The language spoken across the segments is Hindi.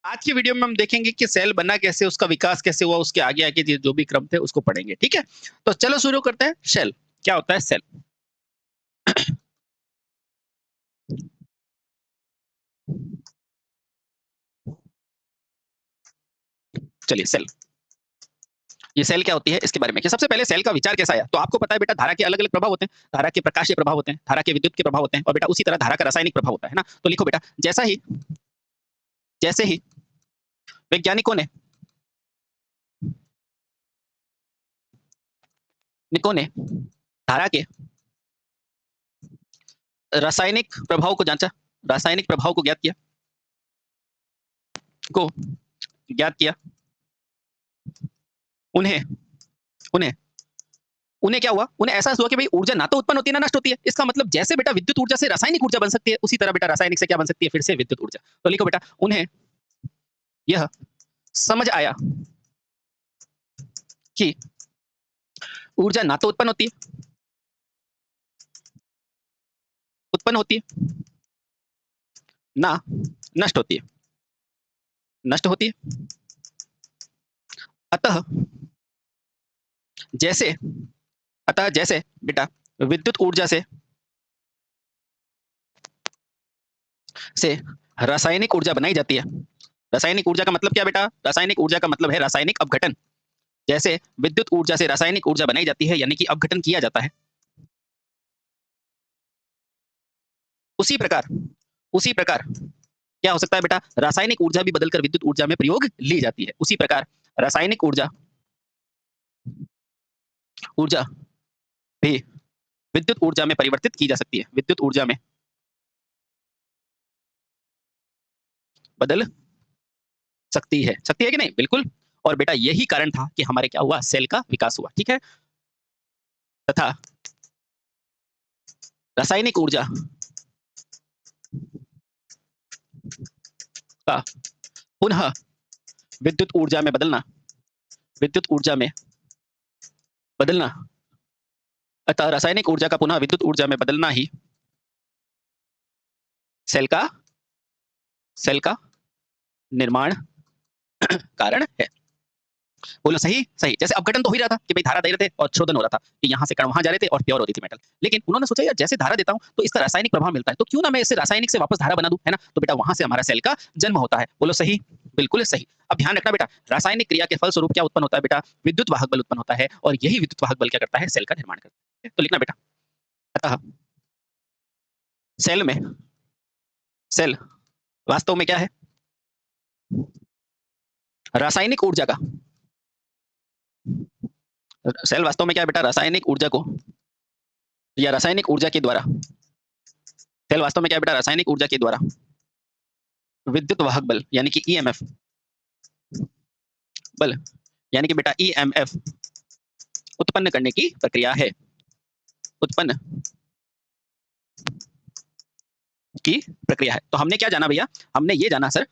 आज की वीडियो में हम देखेंगे कि सेल बना कैसे, उसका विकास कैसे हुआ, उसके आगे आगे जो भी क्रम थे उसको पढ़ेंगे। ठीक है, तो चलो शुरू करते हैं। सेल क्या होता है? सेल चलिए, सेल ये सेल क्या होती है इसके बारे में कि सबसे पहले सेल का विचार कैसा आया। तो आपको पता है बेटा, धारा के अलग अलग प्रभाव होते हैं। धारा के प्रकाशीय प्रभाव होते हैं, धारा के विद्युत के प्रभाव होते हैं, और बेटा उसी तरह धारा का रासायनिक प्रभाव होता है ना। तो लिखो बेटा, जैसे ही वैज्ञानिकों ने धारा के रासायनिक प्रभाव को जांचा, रासायनिक प्रभाव को को ज्ञात किया, उन्हें उन्हें उन्हें क्या हुआ? उन्हें एहसास हुआ कि भाई ऊर्जा ना तो उत्पन्न होती है ना नष्ट होती है। इसका मतलब जैसे बेटा विद्युत ऊर्जा से रासायनिक ऊर्जा बन सकती है, उसी तरह बेटा रासायनिक से क्या बन सकती है? फिर से विद्युत ऊर्जा। तो लिखो बेटा, उन्हें यह समझ आया कि ऊर्जा ना तो उत्पन्न होती है, ना नष्ट होती है, नष्ट होती है। अतः जैसे जैसे बेटा विद्युत ऊर्जा से रासायनिक ऊर्जा बनाई जाती है। रासायनिक ऊर्जा का मतलब क्या बेटा? रासायनिक ऊर्जा का मतलब है रासायनिक अपघटन। जैसे विद्युत ऊर्जा से रासायनिक ऊर्जा बनाई जाती है, यानी कि अपघटन किया जाता है, उसी प्रकार उसी प्रकार क्या हो सकता है बेटा? रासायनिक ऊर्जा भी बदलकर विद्युत ऊर्जा में प्रयोग ली जाती है। उसी प्रकार रासायनिक ऊर्जा ऊर्जा भी विद्युत ऊर्जा में परिवर्तित की जा सकती है, विद्युत ऊर्जा में बदल सकती है कि नहीं? बिल्कुल। और बेटा यही कारण था कि हमारे क्या हुआ? सेल का विकास हुआ। ठीक है, तथा रासायनिक ऊर्जा का पुनः विद्युत ऊर्जा में बदलना, विद्युत ऊर्जा में बदलना अतः रासायनिक ऊर्जा का पुनः विद्युत ऊर्जा में बदलना ही सेल का सेल का निर्माण कारण है। बोलो सही सही। जैसे अपघटन तो हो ही रहा था कि भाई धारा दे रहे थे और शोधन हो रहा था कि यहाँ से कण वहां जा रहे थे और प्योर होती थी मेटल। लेकिन उन्होंने सोचा यार जैसे धारा देता हूँ तो इसका रासायनिक प्रभाव मिलता है, तो क्यों ना मैं इसे रासायनिक से वापस धारा बना दूं, है ना। तो बेटा वहां से हमारा सेल का जन्म होता है। बोलो सही, बिल्कुल सही। अब ध्यान रखना बेटा, रासायनिक क्रिया के फलस्वरूप क्या उत्पन्न होता है बेटा? विद्युत वाहक बल उत्पन्न होता है, और यही विद्युत वाहक बल क्या करता है? सेल का निर्माण करता है। तो लिखना बेटा, अतः सेल में सेल वास्तव में क्या है? रासायनिक ऊर्जा का सेल वास्तव में क्या है बेटा? रासायनिक ऊर्जा को या रासायनिक ऊर्जा के द्वारा सेल वास्तव में क्या है बेटा? रासायनिक ऊर्जा के द्वारा विद्युत वाहक बल यानी कि ईएमएफ बल यानी कि बेटा ईएमएफ उत्पन्न करने की प्रक्रिया है, उत्पन्न की प्रक्रिया है। तो हमने क्या जाना भैया? हमने ये जाना सर,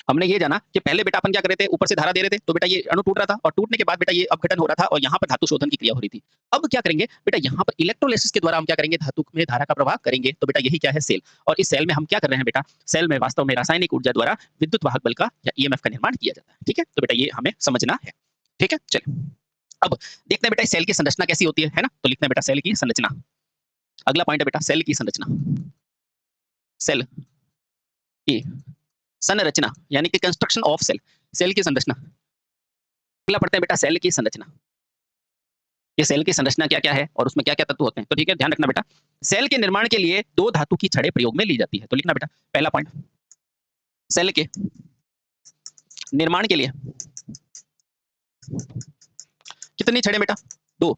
हमने ये जाना कि पहले बेटा अपन क्या कर रहे थे? ऊपर से धारा दे रहे थे, तो बेटा ये अणु टूट रहा था, और टूटने के बाद बेटा ये अपघटन हो रहा था, और यहाँ पर धातु शोधन की क्रिया हो रही थी। अब क्या करेंगे बेटा? यहाँ पर इलेक्ट्रोलिसिस के द्वारा हम क्या करेंगे? धातु में धारा का प्रवाह करेंगे। तो बेटा यही क्या है? सेल। और इस सेल में हम क्या कर रहे हैं बेटा? सेल में वास्तव में रासायनिक ऊर्जा द्वारा विद्युत वाहक बल का या ईएमएफ का निर्माण किया जाता है। ठीक है, तो बेटा ये हमें समझना है। ठीक है, चलिए अब देखते हैं बेटा इस सेल की संरचना कैसी होती है ना। तो लिखते हैं बेटा सेल की संरचना। अगला पॉइंट है बेटा सेल की संरचना। सेल की संरचना यानी कि कंस्ट्रक्शन ऑफ सेल, सेल की संरचना। अगला पढ़ते हैं बेटा सेल की संरचना। ये सेल की संरचना क्या क्या है और उसमें क्या क्या तत्व होते हैं। तो ठीक है, ध्यान रखना बेटा, सेल के निर्माण के लिए दो धातु की छड़ें प्रयोग में ली जाती है। तो लिखना बेटा पहला पॉइंट, सेल के निर्माण के लिए कितनी छड़ें बेटा? दो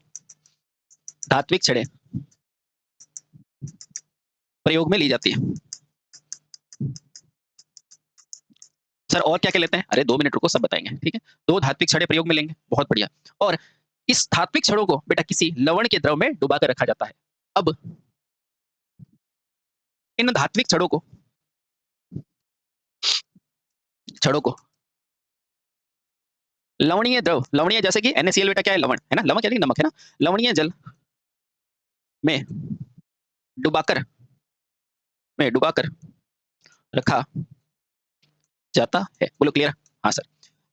धात्विक छड़ें प्रयोग में ली जाती है। सर और क्या क्या लेते हैं? अरे 2 मिनट रुको, सब बताएंगे। ठीक है, दो धात्विक छड़ें प्रयोग में लेंगे, बहुत बढ़िया। और इस धात्विक छड़ों को बेटा किसी लवण के द्रव में डुबा कर रखा जाता है। अब इन धात्विक छड़ों को लवणीय द्रव, लवणीय जैसे कि NaCl बेटा क्या है? लवण है ना, लवण यानी नमक है ना, लवणीय जल में डुबाकर रखा जाता है। बोलो क्लियर? हाँ सर।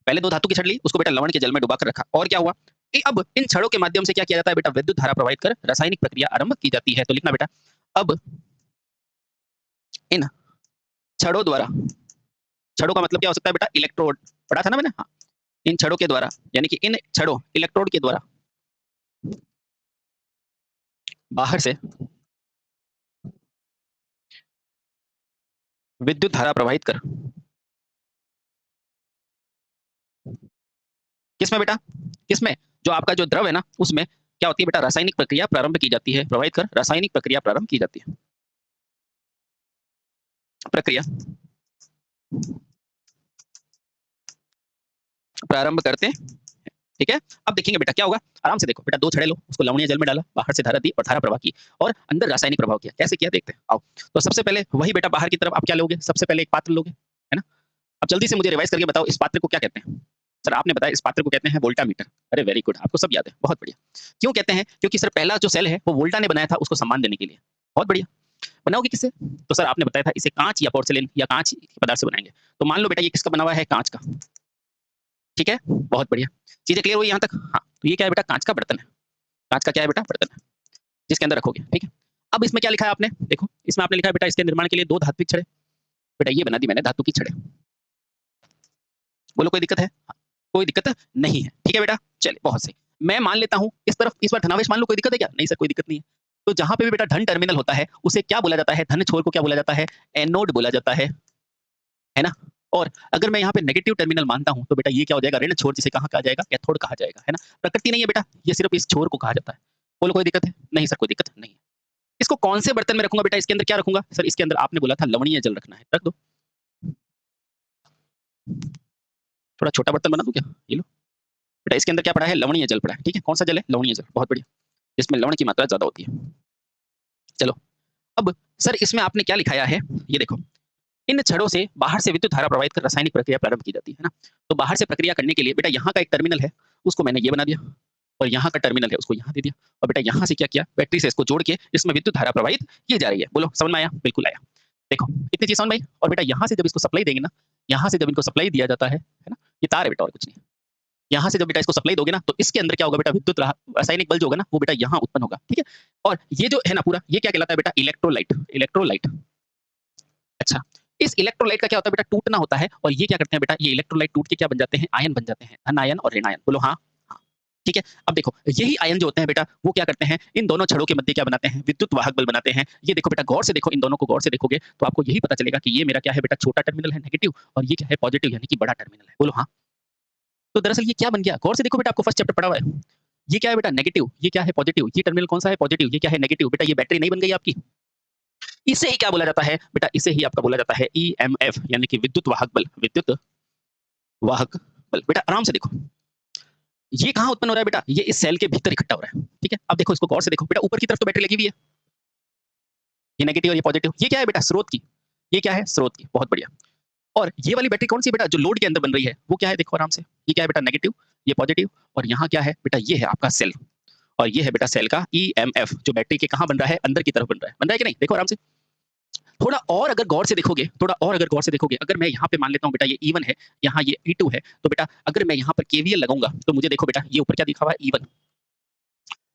पहले 2 धातु की छड़ ली, उसको बेटा लवण के जल में डुबाकर रखा और क्या हुआ कि अब इन छड़ों के माध्यम से क्या किया जाता है बेटा, विद्युत धारा प्रवाहित कर रासायनिक प्रक्रिया आरंभ की जाती है। तो लिखना बेटा, अब इन छड़ों द्वारा, छड़ों का मतलब क्या हो सकता है बेटा, इलेक्ट्रोड, पढ़ा था ना मैंने? हाँ, इन छड़ों के द्वारा, यानी कि इन छड़ों इलेक्ट्रोड के द्वारा बाहर से विद्युत धारा प्रवाहित कर, किसमें बेटा, किसमें, जो आपका जो द्रव है ना उसमें क्या होती है बेटा, रासायनिक प्रक्रिया प्रारंभ की जाती है, प्रवाहित कर रासायनिक प्रक्रिया प्रारंभ की जाती है। प्रक्रिया प्रारंभ करते हैं, ठीक है। अब देखेंगे बेटा क्या होगा, आराम से देखो बेटा, 2 छड़े लो, उसको लवणीय जल में डाला, बाहर से धारा दी और धारा प्रवाह की और अंदर रासायनिक प्रभाव किया। कैसे किया देखते हैं, आओ। तो सबसे पहले वही बेटा बाहर की तरफ आप क्या लोगे, सबसे पहले एक पात्र लोगे, है ना। अब जल्दी से मुझे रिवाइज करके बताओ, इस पात्र को क्या कहते हैं? सर आपने बताया इस पात्र को कहते हैं वोल्टामीटर। अरे वेरी गुड, आपको सब याद है, बहुत बढ़िया। क्यों कहते हैं? क्योंकि सर पहला जो सेल है वो वोल्टा ने बनाया था, उसको सम्मान देने के लिए। बहुत बढ़िया। बनाओगे किससे? तो सर आपने बताया था इसे कांच या पोर्सिलेन या कांच के पदार्थ से बनाएंगे। तो मान लो बेटा ये किसका बना हुआ है, कांच का, ठीक है, बहुत बढ़िया। चीजें क्लियर हुई यहाँ तक? हाँ, तो ये क्या है बेटा, कांच का बर्तन है। कांच का क्या है बेटा, बर्तन है, जिसके अंदर रखोगे, ठीक है। अब इसमें क्या लिखा है आपने, देखो इसमें आपने लिखा है बेटा, इसके निर्माण के लिए 2 धात्विक छड़ें। बेटा ये बना दी मैंने धातु की छड़ें। बोलो कोई दिक्कत है? हाँ, कोई दिक्कत नहीं है, ठीक है बेटा। चलिए बहुत सही। मैं मान लेता हूँ इस तरफ, इस बार धनावेश मान लो, कोई दिक्कत है क्या? नहीं सर कोई दिक्कत नहीं है। तो जहां पे भी बेटा धन टर्मिनल होता है उसे क्या बोला जाता है, धन छोर को क्या बोला जाता है, एनोड बोला जाता है ना। और अगर मैं यहाँ पे नेगेटिव टर्मिनल मानता हूँ तो बेटा ये क्या हो जाएगा, ऋण छोर, जिसे कहाँ कहा जाएगा, कैथोड कहा जाएगा, है ना। प्रकृति नहीं है बेटा, ये सिर्फ इस छोर को कहा जाता है। बोलो कोई दिक्कत है? नहीं सर कोई दिक्कत नहीं है। इसको कौन से बर्तन में रखूंगा बेटा, इसके अंदर क्या रखूंगा? सर इसके अंदर आपने बोला था लवणीय जल रखना है, रख दो। थोड़ा छोटा बर्तन बना दूं क्या, ये लो बेटा। इसके अंदर क्या पड़ा है, लवणीय जल पड़ा है, ठीक है। कौन सा जल है? लवणीय जल, बहुत बढ़िया, जिसमें लवण की मात्रा ज्यादा होती है। चलो, अब सर इसमें आपने क्या लिखाया है, ये देखो, इन छड़ों से बाहर से विद्युत धारा प्रवाहित कर रासायनिक प्रक्रिया प्रारंभ की जाती है ना। तो बाहर से प्रक्रिया करने के लिए बेटा यहाँ का एक टर्मिनल है, उसको मैंने ये बना दिया, और यहाँ का टर्मिनल है उसको यहाँ दे दिया, और बेटा यहाँ से क्या किया, बैटरी से इसको जोड़ के इसमें विद्युत धारा प्रवाहित की जा रही है। बोलो समझ में आया? बिल्कुल आया। देखो इतनी चीज समझ में आई। और बेटा यहाँ से जब इसको सप्लाई देंगे ना, यहाँ से जब इनको सप्लाई दिया जाता है ना, ये तार है बेटा और कुछ नहीं। यहाँ से जब बेटा इसको सप्लाई दोगे ना, तो इसके अंदर क्या होगा बेटा, विद्युत रासायनिक बल जो होगा ना वो बेटा यहाँ उत्पन्न होगा, ठीक है। और ये जो है ना पूरा, ये क्या कहलाता है बेटा, इलेक्ट्रोलाइट। इलेक्ट्रोलाइट, अच्छा, इस इलेक्ट्रोलाइट का क्या होता है बेटा, टूटना होता है, और ये क्या करते हैं बेटा, ये इलेक्ट्रोलाइट टूट के क्या बन जाते हैं, आयन बन जाते हैं, धन आयन और ऋण आयन। बोलो हाँ, हाँ, ठीक है। अब देखो यही आयन जो होते हैं बेटा, वो क्या करते हैं, इन दोनों छड़ों के मध्य क्या बनाते हैं, विद्युत वाहक बल बनाते हैं। ये देखो बेटा, गौर से देखो, इन दोनों को गौर से देखोगे तो आपको यही पता चलेगा कि ये मेरा क्या है बेटा, छोटा टर्मिनल है नेगेटिव, और ये क्या है पॉजिटिव, यानी कि बड़ा टर्मिनल है। बोलो हाँ। तो दरअसल ये क्या बन गया, गौर से देखो बेटा, आपको फर्स्ट चैप्टर पढ़ा हुआ है। ये क्या है बेटा, नेगेटिव, ये क्या है पॉजिटिव, ये टर्मिनल कौन सा है, पॉजिटिव, ये क्या है नेगेटिव। बेटा ये बैटरी नहीं बन गई आपकी। इसे ही क्या बोला जाता है बेटा, इसे ही आपका बोला जाता है ईएमएफ, यानी कि विद्युत वाहक बल। विद्युत वाहक बल। बेटा आराम से देखो, ये कहाँ उत्पन्न हो रहा है बेटा, ये इस सेल के भीतर इकट्ठा हो रहा है, ठीक है। अब देखो इसको गौर से देखो बेटा, ऊपर की तरफ तो बैटरी लगी हुई है, ये नेगेटिव और ये पॉजिटिव। ये क्या है बेटा, स्रोत की, ये क्या है, स्रोत की, बहुत बढ़िया। और ये वाली बैटरी कौन सी बेटा, जो लोड के अंदर बन रही है, वो क्या है, देखो आराम से, ये क्या है बेटा, नेगेटिव, ये पॉजिटिव, और यहाँ क्या है बेटा, ये है आपका सेल, और ये है बेटा सेल का ईएमएफ, जो बैटरी के कहाँ बन रहा है, अंदर की तरफ बन रहा है कि नहीं, देखो आराम से। थोड़ा और अगर गौर से देखोगे, थोड़ा और अगर गौर से देखोगे, अगर मैं यहाँ पे मान लेता हूँ बेटा ये E1 है, यहाँ ये E2 है, तो बेटा अगर मैं यहाँ पर केवीएल लगाऊंगा तो मुझे देखो बेटा, ये ऊपर क्या दिखा हुआ है, E1,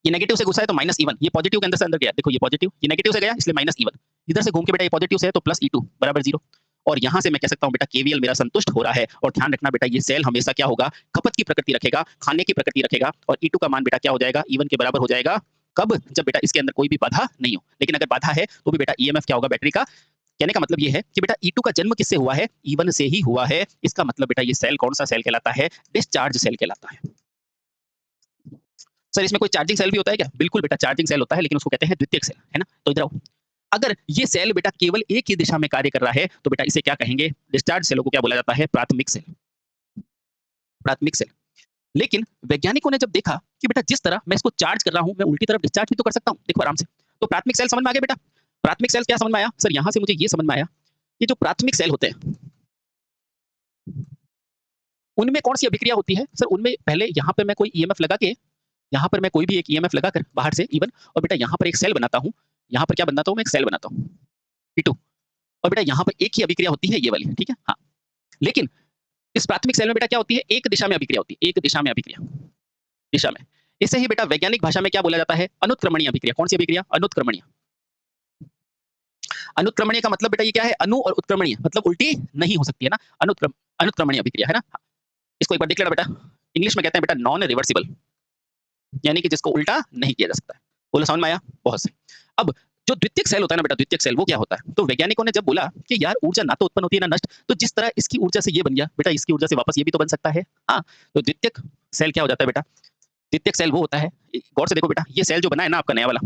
ये नेगेटिव से घुसा है तो माइनस E1, ये पॉजिटिव के अंदर से अंदर गया, देखो ये पॉजिटिव, ये नेगेटिव से गया इसलिए माइनस E1, इधर से घूम के बेटा ये पॉजिटिव से है तो प्लस E2 बराबर 0। और यहाँ से मैं कह सकता हूँ बेटा केवीएल मेरा संतुष्ट हो रहा है। और ध्यान रखना बेटा, ये सेल हमेशा क्या होगा, खपत की प्रकृति रखेगा, खाने की प्रकृति रखेगा, और E2 का मान बेटा क्या हो जाएगा, E1 के बराबर हो जाएगा। कब? जब बेटा इसके अंदर कोई भी बाधा नहीं हो। लेकिन अगर बाधा है तो भी बेटा ईएमएफ क्या होगा बैटरी का। कहने का मतलब ये है कि बेटा E2 का जन्म किससे हुआ है, E1 से ही हुआ है। इसका मतलब बेटा ये सेल कौन सा सेल कहलाता है, डिस्चार्ज सेल कहलाता है। सर इसमें कोई चार्जिंग सेल भी होता है क्या? बिल्कुल बेटा चार्जिंग सेल होता है, लेकिन उसको कहते हैं द्वितीयक सेल, है ना। तो इधर आओ, अगर ये सेल बेटा केवल एक ही दिशा में कार्य कर रहा है तो बेटा इसे क्या कहेंगे, डिस्चार्ज सेलों को क्या बोला जाता है, प्राथमिक सेल। प्राथमिक सेल। लेकिन वैज्ञानिकों ने जब देखा कि बेटा जिस तरह मैं इसको चार्ज कर रहा हूं, मैं उल्टी तरफ डिस्चार्ज भी तो कर सकता हूं, देखो आराम से। तो प्राथमिक सेल समझ में आ गया बेटा। प्राथमिक सेल क्या समझ में आया सर, यहां से मुझे ये समझ में आया कि जो प्राथमिक सेल होते हैं उनमें कौन सी अभिक्रिया होती है सर, उनमें पहले यहाँ पे मैं कोई ईएमएफ लगा के, यहाँ पर मैं कोई भी एक ईएमएफ लगाकर बाहर से E1, और बेटा यहाँ पर एक सेल बनाता हूँ, यहाँ पर क्या बनाता हूँ मैं, एक सेल बनाता हूँ P2, और बेटा यहाँ पर एक ही अभिक्रिया होती है, ये वाली, ठीक है। हाँ, लेकिन इस प्राथमिक सेल में बेटा क्या होती है, एक दिशा में अभिक्रिया होती है, एक दिशा में अभिक्रिया, दिशा में। इसे ही बेटा वैज्ञानिक भाषा में क्या बोला जाता है, अनुत्क्रमणीय अभिक्रिया। कौन सी अभिक्रिया, अनुत्क्रमणीय। अनुत्क्रमणीय का मतलब बेटा ये क्या है, अनु और उत्क्रमणीय मतलब उल्टी नहीं हो सकती है ना, अनुत्क्रमणीय अभिक्रिया है ना। हाँ। इसको एक बार देख लेना बेटा, इंग्लिश में कहते हैं बेटा नॉन रिवर्सिबल, यानी कि जिसको उल्टा नहीं किया जा सकता है। बोलो समझ में आया, बहुत सही। अब जो द्वितीयक सेल होता है ना बेटा, द्वितीयक सेल वो क्या होता है, तो वैज्ञानिकों ने जब बोला कि यार ऊर्जा ना तो उत्पन्न होती है ना नष्ट, तो जिस तरह इसकी ऊर्जा से ये बन गया बेटा, इसकी ऊर्जा से वापस ये भी तो बन सकता है। हाँ, तो द्वितीयक सेल क्या हो जाता है बेटा, द्वितीयक सेल वो होता है, गौर से देखो बेटा, ये सेल जो बना है ना आपका नया वाला,